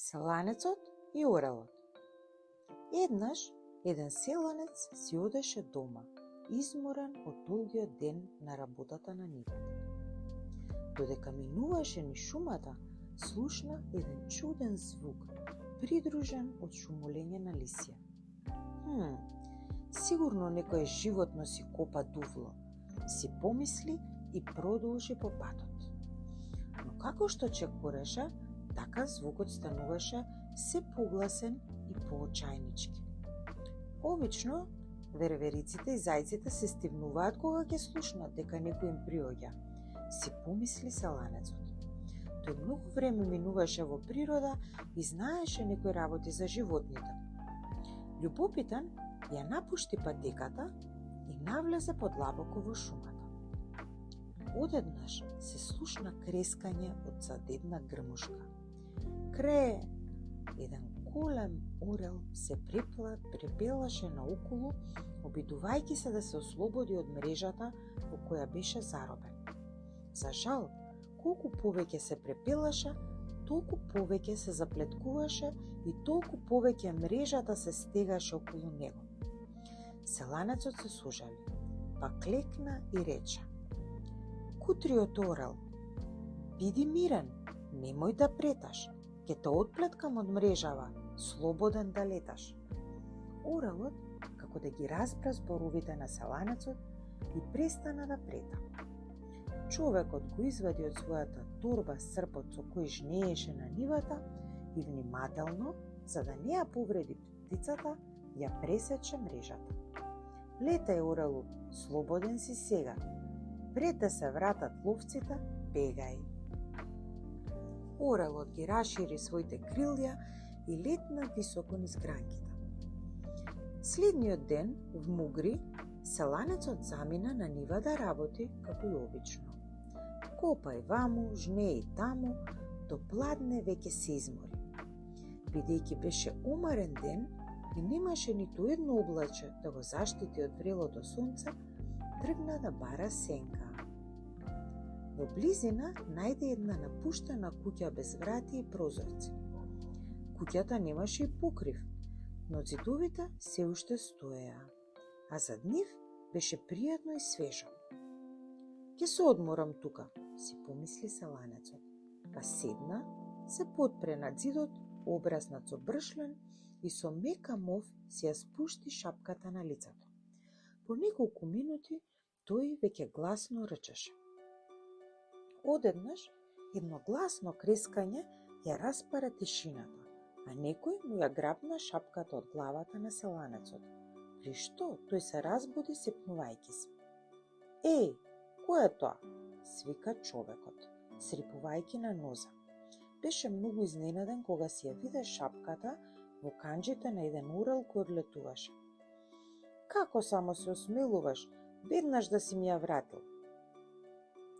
Селанецот и орелот. Еднаш, еден селанец си одеше дома, изморен од долгиот ден на работата на нивата. Додека минуваше низ шумата, слушна еден чуден звук, придружен од шумолење на лисја. Сигурно некое животно си копа дувло, си помисли и продолжи по патот. Но како што чекореше, така звукот стануваше се погласен и поочајнички. Обично, вервериците и зајците се стивнуваат кога ќе слушнат дека некој им приоѓа, си помисли селанецот. Тој многу време минуваше во природа и знаеше некои работи за животните. Љубопитен, ја напушти патеката и навлезе подлабоко во шумата. Одеднаш се слушна крескање од зад една грмушка. Кре! Еден голем орел се препелаше наоколу, обидувајќи се да се ослободи од мрежата во која беше заробен. За жал, колку повеќе се препелаше, толку повеќе се заплеткуваше и толку повеќе мрежата се стегаше околу него. Селанецот се сожали, па клекна и рече: "Кутриот орел, биди мирен, немој да преташ, ќе те отплеткам од мрежава, слободен да леташ." Орелот, како да ги разбра зборовите на селанецот, и престана да прета. Човекот го извади од својата торба српот со кој жнееше на нивата и внимателно, за да не ја повреди птицата, ја пресече мрежата. "Летај, орелу, слободен си сега. Пред да се вратат ловците, бегај." Орелот ги расшири своите крилја и летна високо низ гранките. Следниот ден, в Мугри, селанецот замина на нива да работи како и обично. Копај ваму, жнеј таму, до пладне веќе се измори. Бидејќи беше умарен ден и немаше ниту едно облаче да го заштити од врелото сонце, тргна да бара сенка. Во близина најде една напуштена куќа без врати и прозорци. Куќата немаше и покрив, но зидовите се уште стоеа, а зад нив беше пријатно и свежо. "Ке се одморам тука," си помисли селанецот, па седна, се потпре над зидот, обраснат со бршлен и со мека мов си ја спушти шапката на лицето. По неколку минути тој веќе гласно рчеше. Одеднаш едно гласно крескање ја распара тишината, а некој му ја грабна шапката од главата на селанецот, при што тој се разбуди сепнувајќи се. "Еј, кој е тоа?" свика човекот, срипувајќи на ноза. Беше многу изненаден кога си ја виде шапката во канџите на еден орел кој одлетуваше. "Како само се осмелуваш, веднаш да си ми ја вратил?"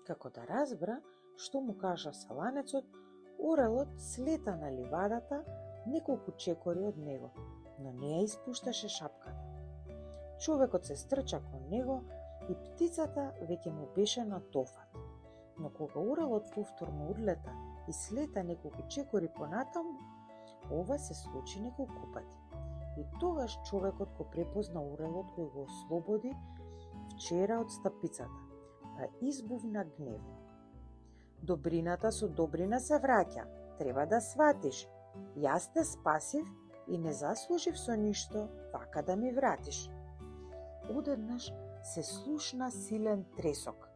Како да разбра што му кажа селанецот, орелот слета на ливадата неколку чекори од него, но не ја испушташе шапката. Човекот се стрча кон него и птицата веќе му беше на тофат. Но кога орелот повторно одлета и слета неколку чекори понатаму, ова се случи неколку пати. И тогаш човекот го препозна орелот кој го ослободи вчера од стапицата, па избувна гневно. "Добрината со добрина се враќа, треба да сватиш. Јас те спасив и не заслужив со ништо вака да ми вратиш." Одеднаш се слушна силен тресок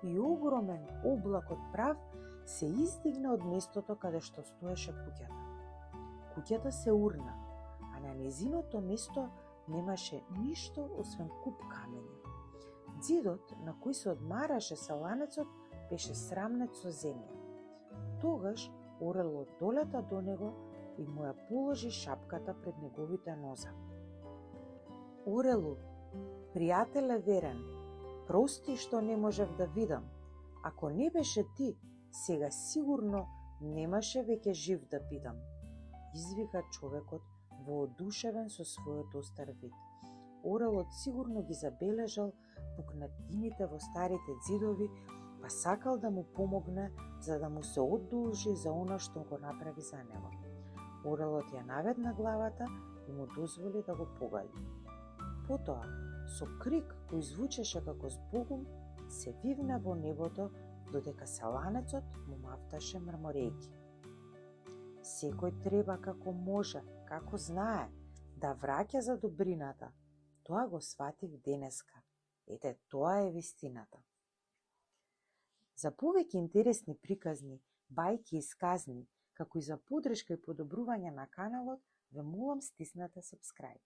и огромен облак од прав се издигна од местото каде што стоеше куќата. Куќата се урна, а на незиното место немаше ништо освен куп камења. Зидот на кој се одмараше селанецот беше срамнет со земја. Тогаш орелот долета до него и му ја положи шапката пред неговите ноза. "Орелу, пријателе верен, прости што не можев да видам. Ако не беше ти, сега сигурно немаше веќе жив да бидам," извика човекот воодушевен со својот остар вид. Орелот сигурно ги забележал пукнатините во старите зидови, па сакал да му помогне за да му се одолжи за она што го направи за него. Орелот ја наведна главата и му дозволи да го погали. Потоа, со крик кој звучеше како збогум, се вивна во небото додека селанецот му мавташе мрморејќи. Секој треба како може, како знае, да враќа за добрината. Тоа го сватив денеска. Ете, тоа е вистината. За повеќе интересни приказни, бајки и сказни, како и за подршка и подобрување на каналот, ве молам стиснете subscribe.